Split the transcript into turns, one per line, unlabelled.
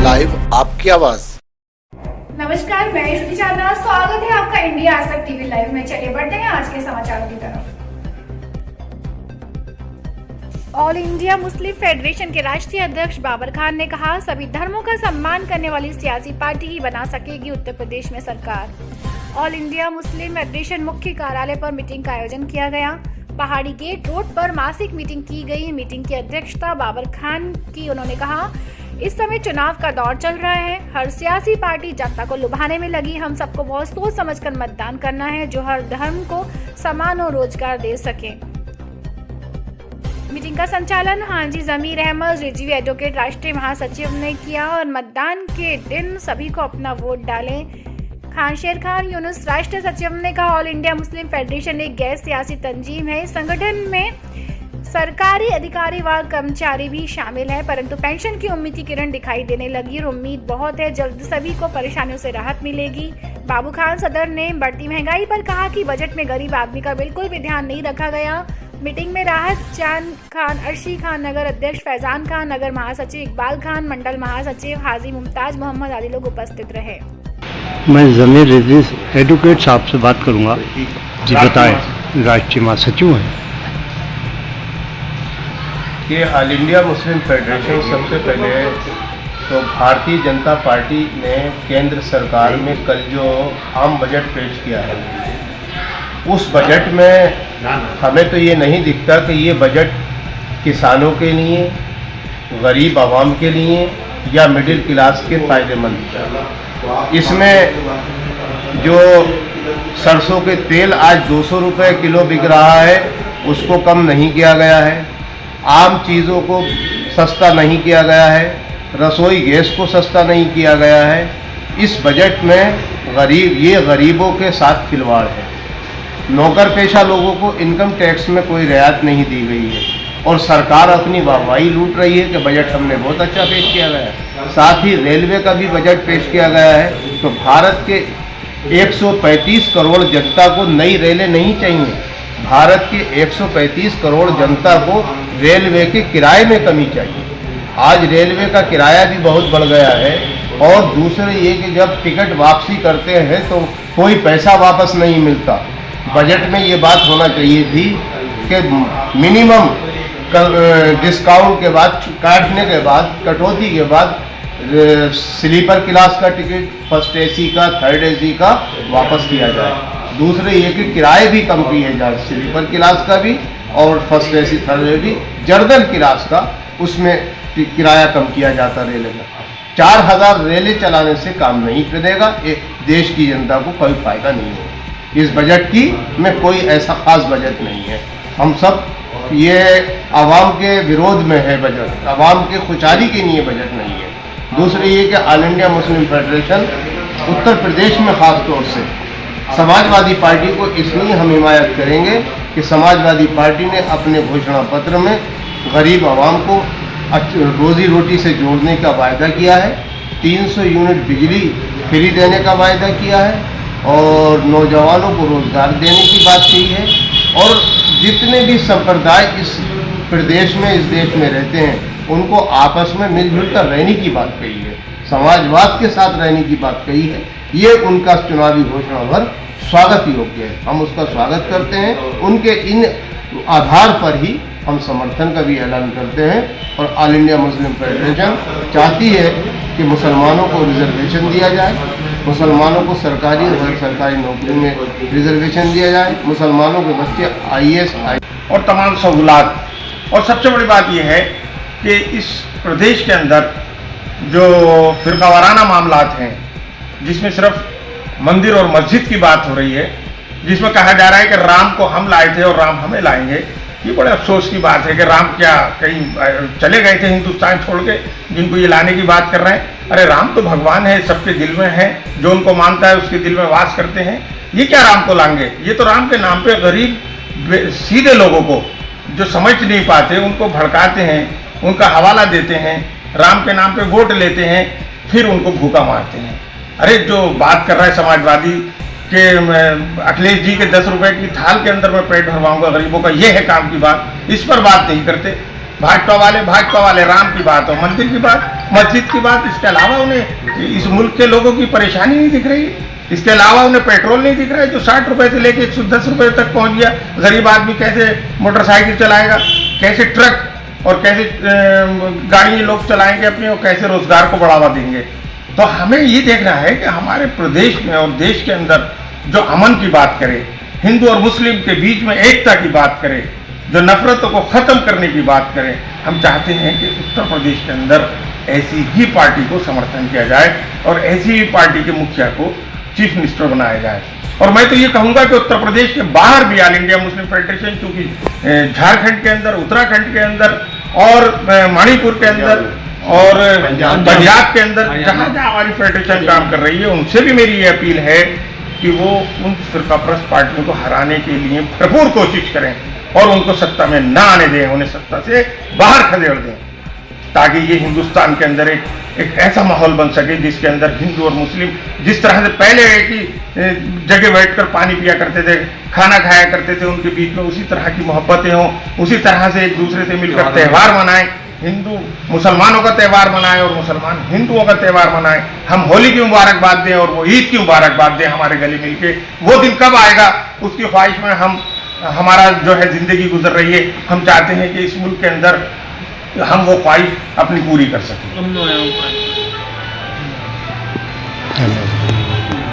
Live आपकी आवाज।
नमस्कार, मैं श्रुति चांदा। स्वागत है आपका इंडिया आज तक टीवी लाइव में। चलिए बढ़ते हैं आज के समाचारों की तरफ। ऑल इंडिया मुस्लिम फेडरेशन के राष्ट्रीय अध्यक्ष बाबर खान ने कहा, सभी धर्मों का सम्मान करने वाली सियासी पार्टी ही बना सकेगी उत्तर प्रदेश में सरकार। ऑल इंडिया मुस्लिम फेडरेशन मुख्य कार्यालय पर मीटिंग का आयोजन किया गया। पहाड़ी गेट रोड पर मासिक मीटिंग की गई। मीटिंग की अध्यक्षता बाबर खान की। उन्होंने कहा, इस समय चुनाव का दौर चल रहा है। हर सियासी पार्टी जनता को लुभाने में लगी। हम सबको बहुत सोच समझकर मतदान करना है, जो हर धर्म को सम्मान और रोजगार दे सके। मीटिंग का संचालन हाजी जमीर अहमद रिजवी एडवोकेट राष्ट्रीय महासचिव ने किया और मतदान के दिन सभी को अपना वोट डालें। खान शेर खान यूनुस राष्ट्रीय सचिव ने कहा, ऑल इंडिया मुस्लिम फेडरेशन एक गैर सियासी तंजीम है। इस संगठन में सरकारी अधिकारी व कर्मचारी भी शामिल है, परंतु पेंशन की उम्मीद की किरण दिखाई देने लगी और उम्मीद बहुत है जल्द सभी को परेशानियों से राहत मिलेगी। बाबू खान सदर ने बढ़ती महंगाई पर कहा कि बजट में गरीब आदमी का बिल्कुल भी ध्यान नहीं रखा गया। मीटिंग में राहत चांद खान, अर्शी खान, नगर अध्यक्ष फैजान खान, नगर महासचिव इकबाल खान, मंडल महासचिव हाजी मुमताज मोहम्मद आदि लोग उपस्थित रहे।
मैं जमीर रिजवी एडवोकेट साहब से बात करूंगा। जी बताएं, राष्ट्रीय महासचिव हैं।
कि ऑल इंडिया मुस्लिम फेडरेशन सबसे पहले तो भारतीय जनता पार्टी ने केंद्र सरकार में कल जो आम बजट पेश किया है, उस बजट में हमें तो ये नहीं दिखता कि ये बजट किसानों के लिए, गरीब आवाम के लिए या मिडिल क्लास के फायदेमंद। इसमें जो सरसों के तेल आज 200 रुपये किलो बिक रहा है, उसको कम नहीं किया गया है। आम चीज़ों को सस्ता नहीं किया गया है। रसोई गैस को सस्ता नहीं किया गया है। इस बजट में गरीबों के साथ खिलवाड़ है। नौकर पेशा लोगों को इनकम टैक्स में कोई रियायत नहीं दी गई है और सरकार अपनी वाहवाही लूट रही है कि बजट हमने बहुत अच्छा पेश किया गया है। साथ ही रेलवे का भी बजट पेश किया गया है। तो भारत के 135 करोड़ जनता को नई रेलें नहीं चाहिए। भारत के 135 करोड़ जनता को रेलवे के किराए में कमी चाहिए। आज रेलवे का किराया भी बहुत बढ़ गया है। और दूसरे ये कि जब टिकट वापसी करते हैं तो कोई पैसा वापस नहीं मिलता। बजट में ये बात होना चाहिए थी कि मिनिमम डिस्काउंट के बाद, काटने के बाद, कटौती के बाद स्लीपर क्लास का टिकट, फर्स्ट एसी का, थर्ड एसी का वापस किया जाए। दूसरे ये कि किराए भी कम किए जाए, स्लीपर क्लास का भी और first AC, third AC, general class का, उसमें किराया कम किया जाता रेलवे का। 4000 रेलें चलाने से काम नहीं चलेगा। देश की जनता को कोई फायदा नहीं है। इस बजट की में कोई ऐसा खास बजट नहीं है। हम सब ये आवाम के विरोध में है बजट, आवाम के खुशहाली के लिए बजट नहीं है। दूसरी ये कि all India Muslim federation Uttar Pradesh में ख़ास तौर से समाजवादी पार्टी को इसलिए हम हिमायत करेंगे कि समाजवादी पार्टी ने अपने घोषणा पत्र में गरीब आवाम को रोज़ी रोटी से जोड़ने का वायदा किया है। 300 यूनिट बिजली फ्री देने का वायदा किया है और नौजवानों को रोज़गार देने की बात कही है। और जितने भी संप्रदाय इस प्रदेश में, इस देश में रहते हैं, उनको आपस में मिलजुल कर रहने की बात कही है, समाजवाद के साथ रहने की बात कही है। ये उनका चुनावी घोषणा पर स्वागत योग्य है। हम उसका स्वागत करते हैं। उनके इन आधार पर ही हम समर्थन का भी ऐलान करते हैं। और ऑल इंडिया मुस्लिम फेडरेशन चाहती है कि मुसलमानों को रिजर्वेशन दिया जाए, मुसलमानों को सरकारी और गैर सरकारी नौकरी में रिजर्वेशन दिया जाए, मुसलमानों के बच्चे IAS
और तमाम सहूलात। और सबसे बड़ी बात यह है कि इस प्रदेश के अंदर जो फिरकावाराना मामलात हैं, जिसमें सिर्फ मंदिर और मस्जिद की बात हो रही है, जिसमें कहा जा रहा है कि राम को हम लाए थे और राम हमें लाएंगे, ये बड़े अफसोस की बात है कि राम क्या कहीं चले गए थे हिंदुस्तान छोड़ के, जिनको ये लाने की बात कर रहे हैं। अरे राम तो भगवान है, सबके दिल में है, जो उनको मानता है उसके दिल में वास करते हैं। ये क्या राम को लाएंगे? ये तो राम के नाम पे गरीब सीधे लोगों को जो समझ नहीं पाते उनको भड़काते हैं, उनका हवाला देते हैं, राम के नाम पे वोट लेते हैं, फिर उनको भूखा मारते हैं। अरे जो बात कर रहा है समाजवादी कि अखिलेश जी के 10 रुपए की थाल के अंदर मैं पेट भरवाऊंगा गरीबों का, ये है काम की बात। इस पर बात नहीं करते। भाजपा वाले राम की बात और मंदिर की बात, मस्जिद की बात, इसके अलावा उन्हें इस मुल्क के लोगों की परेशानी नहीं दिख रही, इसके अलावा उन्हें पेट्रोल नहीं दिख रहा है जो 60 रुपए से लेके 110 रुपए तक पहुंच गया। गरीब आदमी कैसे मोटरसाइकिल चलाएगा, कैसे ट्रक और कैसे गाड़ी लोग चलाएंगे अपने, और कैसे रोजगार को बढ़ावा देंगे। तो हमें ये देखना है कि हमारे प्रदेश में और देश के अंदर जो अमन की बात करे, हिंदू और मुस्लिम के बीच में एकता की बात करे, जो नफरतों को खत्म करने की बात करें, हम चाहते हैं कि उत्तर प्रदेश के अंदर ऐसी ही पार्टी को समर्थन किया जाए और ऐसी ही पार्टी के मुखिया को चीफ मिनिस्टर बनाया जाए। और मैं तो ये कहूंगा कि उत्तर प्रदेश के बाहर भी ऑल इंडिया मुस्लिम फेडरेशन, चूंकि झारखंड के अंदर, उत्तराखंड के अंदर और मणिपुर के अंदर और पंजाब के अंदर जहां जहां हमारी फेडरेशन काम कर रही है, उनसे भी मेरी ये अपील है कि वो उन फिरकापरस्त पार्टियों को हराने के लिए भरपूर कोशिश करें और उनको सत्ता में न आने दें, उन्हें सत्ता से बाहर खदेड़ दें, ताकि ये हिंदुस्तान के अंदर एक ऐसा माहौल बन सके जिसके अंदर हिंदू और मुस्लिम जिस तरह से पहले एक ही जगह बैठकर पानी पिया करते थे, खाना खाया करते थे, उनके बीच में उसी तरह की मोहब्बतें हों, उसी तरह से एक दूसरे से मिलकर त्यौहार मनाएं, हिंदू मुसलमानों का त्यौहार मनाएं और मुसलमान हिंदुओं का त्यौहार मनाएं। हम होली की मुबारकबाद दें और वो ईद की मुबारकबाद दें हमारे गले मिलके। वो दिन कब आएगा उसकी ख्वाहिश में हमारा जो है जिंदगी गुजर रही है। हम चाहते हैं कि इस मुल्क के अंदर हम वो ख्वाहिश अपनी पूरी कर सकें।
धन्यवाद।